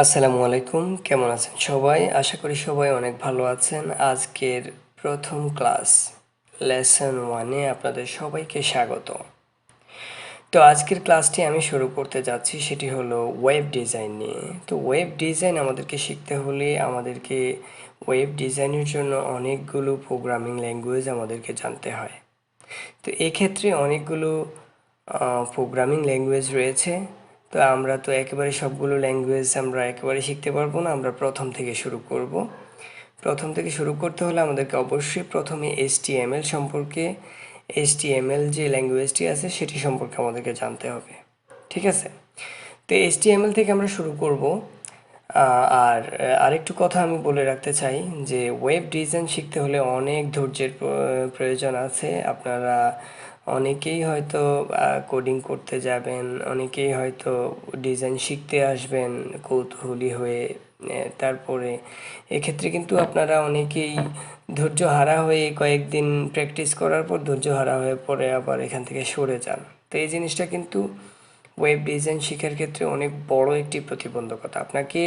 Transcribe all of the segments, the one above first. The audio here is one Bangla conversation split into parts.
আসসালামু আলাইকুম, কেমন আছেন সবাই? আশা করি সবাই অনেক ভালো আছেন। আজকের প্রথম ক্লাস লেসন 1-এ আপনাদের সবাইকে স্বাগত। তো আজকের ক্লাসটি আমি শুরু করতে যাচ্ছি, সেটি হলো ওয়েব ডিজাইন নিয়ে। তো ওয়েব ডিজাইন আমাদেরকে শিখতে হলে আমাদেরকে ওয়েব ডিজাইনের জন্য অনেকগুলো প্রোগ্রামিং ল্যাঙ্গুয়েজ আমাদেরকে জানতে হয়। তো এক্ষেত্রে অনেকগুলো প্রোগ্রামিং ল্যাঙ্গুয়েজ রয়েছে। তো আমরা তো একেবারে সবগুলো ল্যাঙ্গুয়েজ আমরা একেবারে শিখতে পারবো না, আমরা প্রথম থেকে শুরু করব। প্রথম থেকে শুরু করতে হলে আমাদেরকে অবশ্যই প্রথমে HTML সম্পর্কে, HTML যে ল্যাঙ্গুয়েজটি আছে সেটি সম্পর্কে আমাদেরকে জানতে হবে, ঠিক আছে? তো HTML থেকে আমরা শুরু করব। আর আরেকটু কথা আমি বলে রাখতে চাই যে ওয়েব ডিজাইন শিখতে হলে অনেক ধৈর্যের প্রয়োজন আছে। আপনারা অনেকেই হয়তো কোডিং করতে যাবেন, অনেকেই হয়তো ডিজাইন শিখতে আসবেন কৌতূহলী হয়ে। তারপরে এক্ষেত্রে কিন্তু আপনারা অনেকেই ধৈর্য হারা হয়ে কয়েকদিন প্র্যাকটিস করার পর ধৈর্য হারা হয়ে পরে আবার এখান থেকে সরে যান। তো এই জিনিসটা কিন্তু ওয়েব ডিজাইন শেখার ক্ষেত্রে অনেক বড় একটি প্রতিবন্ধকতা। আপনাকে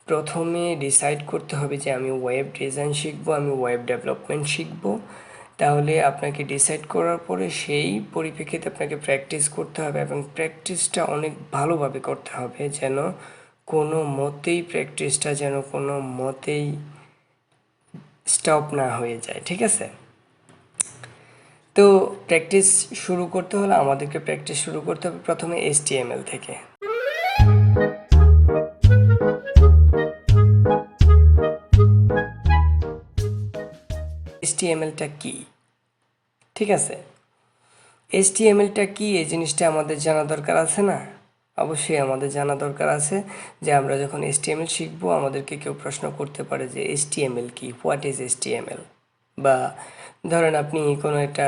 প্রথমে ডিসাইড করতে হবে যে আমি ওয়েব ডিজাইন শিখবো, আমি ওয়েব ডেভেলপমেন্ট শিখবো। তাহলে আপনাকে ডিসাইড করার পরে সেই পরিপ্রেক্ষিতে আপনাকে প্র্যাকটিস করতে হবে, এবং প্র্যাকটিসটা অনেক ভালোভাবে করতে হবে, যেন কোনো মতেই প্র্যাকটিসটা যেন কোনো মতেই স্টপ না হয়ে যায়, ঠিক আছে? তো প্র্যাকটিস শুরু করতে হলে আমাদেরকে প্র্যাকটিস শুরু করতে হবে প্রথমে HTML থেকে। HTML-টা কি, ঠিক আছে? HTML-টা কি এই জিনিসটা আমাদের জানা দরকার আছে না? অবশ্যই আমাদের জানা দরকার আছে যে আমরা যখন HTML শিখবো আমাদেরকে কেউ প্রশ্ন করতে পারে যে HTML কি, হোয়াট ইজ HTML? বা ধরেন আপনি কোনো একটা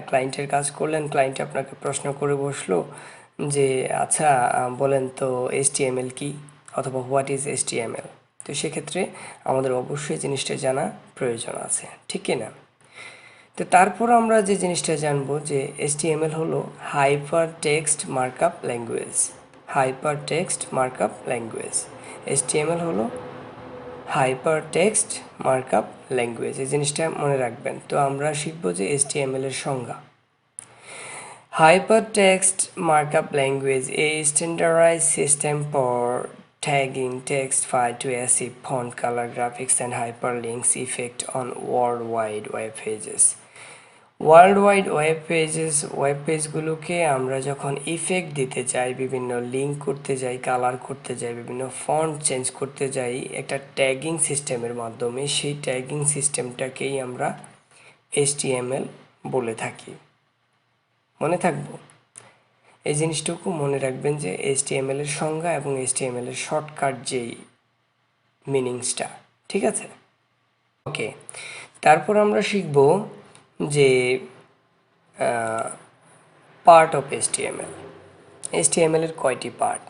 ক্লায়েন্টের কাজ করলেন, ক্লায়েন্ট আপনাকে প্রশ্ন করে বসলো যে আচ্ছা বলেন তো HTML কি, অথবা হোয়াট ইজ HTML? তো সেক্ষেত্রে আমাদের অবশ্যই জিনিসটা জানা প্রয়োজন আছে, ঠিক কি না? তো তারপর আমরা যে জিনিসটা জানবো যে HTML হলো hyper text markup language. Hyper text markup language, HTML হলো হাইপার টেক্সট মার্কআপ ল্যাঙ্গুয়েজ। এই জিনিসটা মনে রাখবেন। তো আমরা শিখবো যে HTML এর সংজ্ঞা। Hypertext Markup Language, a standardized system for tagging text file to ASCII font, color, graphics, and hyperlinks effect on World Wide Web pages. World wide web পেজগুলোকে আমরা যখন ইফেক্ট দিতে চাই, বিভিন্ন লিঙ্ক করতে যাই, কালার করতে যাই, বিভিন্ন ফন্ট চেঞ্জ করতে যাই একটা ট্যাগিং সিস্টেমের মাধ্যমে, সেই ট্যাগিং সিস্টেমটাকেই আমরা HTML বলে থাকি। মনে থাকবো, এই জিনিসটুকু মনে রাখবেন যে HTML এর সংজ্ঞা এবং HTML এর শর্টকাট যেই মিনিংসটা, ঠিক আছে? ওকে, তারপর আমরা শিখব যে পার্ট অফ HTML এর কয়টি পার্ট,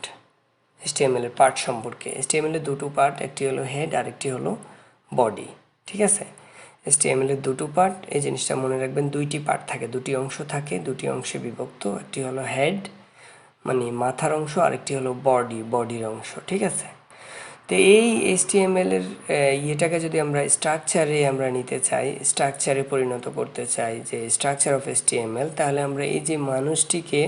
HTML এর পার্ট সম্পর্কে। HTML এর দুটো পার্ট, একটি হলো হেড আর একটি হলো বডি, ঠিক আছে? HTML এর দুটো পার্ট, এই জিনিসটা মনে রাখবেন। দুইটি পার্ট থাকে, দুটি অংশ থাকে, দুটি অংশে বিভক্ত। একটি হলো হেড মানে মাথার অংশ, আরেকটি হলো বডির অংশ, ঠিক আছে? তো এই HTML এর ইয়েটাকে যদি আমরা স্ট্রাকচারে আমরা নিতে চাই, স্ট্রাকচারে পরিণত করতে চাই, যে স্ট্রাকচার অফ HTML, তাহলে আমরা এই যে মানুষটিকে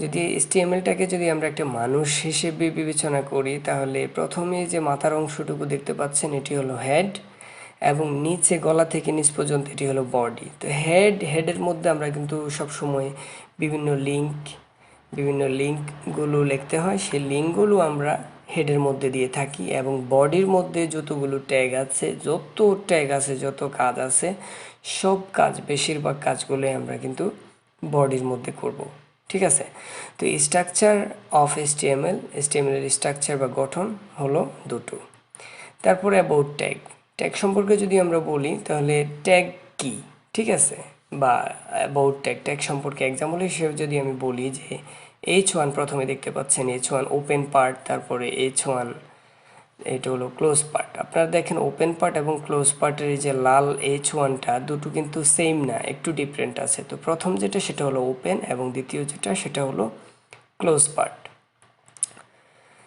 যদি HTML-টাকে যদি আমরা একটা মানুষ হিসেবে বিবেচনা করি, তাহলে প্রথমে যে মাথার অংশটুকু দেখতে পাচ্ছেন এটি হলো হেড, এবং নিচে গলা থেকে নিচ পর্যন্ত এটি হলো বডি। তো হেডের মধ্যে আমরা কিন্তু সবসময় বিভিন্ন লিঙ্কগুলো লিখতে হয়, সেই লিঙ্কগুলো আমরা হেডের মধ্যে দিয়ে থাকি, এবং বডির মধ্যে যতগুলো ট্যাগ আছে, যত কাজ আছে, সব কাজ, বেশিরভাগ কাজগুলোই আমরা কিন্তু বডির মধ্যে করব, ঠিক আছে? তো স্ট্রাকচার অফ HTML এর স্ট্রাকচার বা গঠন হলো দুটো। তারপরে অ্যাবাউট ট্যাগ সম্পর্কে যদি আমরা বলি, তাহলে ট্যাগ কি, ঠিক আছে? বা অ্যাবাউট ট্যাগ সম্পর্কে এক্সাম্পল হিসেবে যদি আমি বলি যে H1 প্রথমে দেখতে পাচ্ছেন, H1 ওপেন পার্ট, তারপরে H1 এটা হলো ক্লোজ পার্ট। আপনারা দেখেন ওপেন পার্ট এবং ক্লোজ পার্টের এই যে লাল H1টা, দুটো কিন্তু সেম না, একটু ডিফারেন্ট আছে। তো প্রথম যেটা সেটা হলো ওপেন, এবং দ্বিতীয় যেটা সেটা হলো ক্লোজ পার্ট।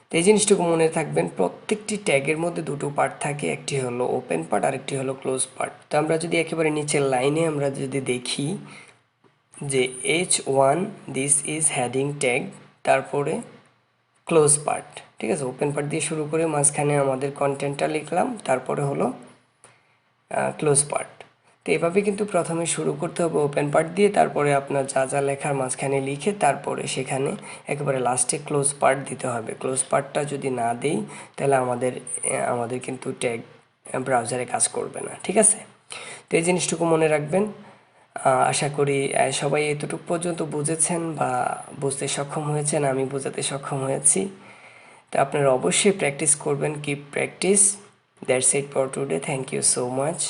তো এই জিনিসটুকু মনে থাকবেন, প্রত্যেকটি ট্যাগের মধ্যে দুটো পার্ট থাকে, একটি হলো ওপেন পার্ট আর একটি হলো ক্লোজ পার্ট। তো আমরা যদি একেবারে নিচের লাইনে আমরা যদি দেখি যে H1 this is heading tag, তারপরে ক্লোজ পার্ট, ঠিক আছে, ওপেন পার্ট দিয়ে শুরু করে মাঝখানে আমাদের কন্টেন্টটা লিখলাম, তারপরে হলো ক্লোজ পার্ট। তো এভাবে কিন্তু প্রথমে শুরু করতে হবে ওপেন পার্ট দিয়ে, তারপরে আপনার যা যা লেখার মাঝখানে লিখে তারপরে সেখানে একেবারে লাস্টে ক্লোজ পার্ট দিতে হবে। ক্লোজ পার্টটা যদি না দিই তাহলে আমাদের কিন্তু ট্যাগ ব্রাউজারে কাজ করবে না, ঠিক আছে। তো এই জিনিসটুকু মনে রাখবেন। আশা করি সবাই এতটুকু পর্যন্ত বুঝেছেন বা বুঝতে সক্ষম হয়েছেন, আমি বোঝাতে সক্ষম হয়েছি। তো আপনারা অবশ্যই প্র্যাকটিস করবেন, keep practice. That's it for today, thank you so much.